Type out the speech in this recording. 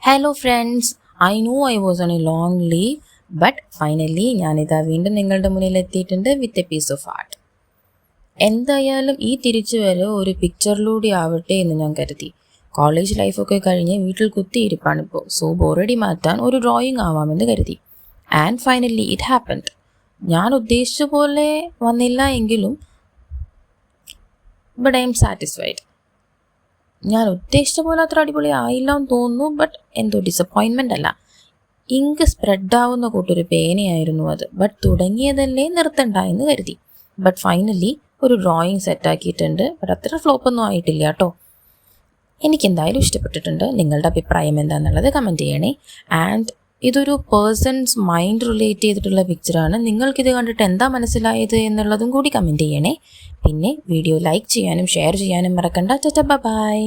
Hello friends, I know I was on a long leave, but finally ഞാനിതാ വീണ്ടും നിങ്ങളുടെ മുന്നിൽ എത്തിയിട്ടുണ്ട് with a piece of art. എന്തായാലും ഈ തിരിച്ചു വരെ ഒരു പിക്ചറിലൂടെ ആവട്ടെ എന്ന് ഞാൻ കരുതി. കോളേജ് ലൈഫൊക്കെ കഴിഞ്ഞ് വീട്ടിൽ കുത്തിയിരിപ്പാണിപ്പോൾ. സോ ബോറടി മാറ്റാൻ ഒരു ഡ്രോയിങ് ആവാമെന്ന് കരുതി. And finally it happened. ഞാൻ ഉദ്ദേശിച്ച പോലെ വന്നില്ല എങ്കിലും ബട്ട് ഐ എം സാറ്റിസ്ഫൈഡ്. ഞാൻ ഉദ്ദേശിച്ച പോലെ അത്ര അടിപൊളി ആയില്ല എന്ന് തോന്നുന്നു, ബട്ട് എന്തോ ഡിസപ്പോയിൻമെൻ്റ് അല്ല, ഇങ്ക് സ്പ്രെഡാവുന്ന കൂട്ടൊരു പേനയായിരുന്നു അത്. ബട്ട് തുടങ്ങിയതല്ലേ നിർത്തണ്ട എന്ന് കരുതി. ബട്ട് ഫൈനലി ഒരു ഡ്രോയിങ് സെറ്റാക്കിയിട്ടുണ്ട്. ബട്ട് അത്ര ഫ്ലോപ്പൊന്നും ആയിട്ടില്ല കേട്ടോ. എനിക്കെന്തായാലും ഇഷ്ടപ്പെട്ടിട്ടുണ്ട്. നിങ്ങളുടെ അഭിപ്രായം എന്താണെന്നുള്ളത് കമൻറ്റ് ചെയ്യണേ. ആൻഡ് ഇതൊരു പേഴ്സൺസ് മൈൻഡ് റിലേറ്റ് ചെയ്തിട്ടുള്ള പിക്ചറാണ്. നിങ്ങൾക്കിത് കണ്ടിട്ട് എന്താ മനസ്സിലായത് എന്നുള്ളതും കൂടി കമൻറ്റ് ചെയ്യണേ. പിന്നെ വീഡിയോ ലൈക്ക് ചെയ്യാനും ഷെയർ ചെയ്യാനും മറക്കണ്ട. Tata bye.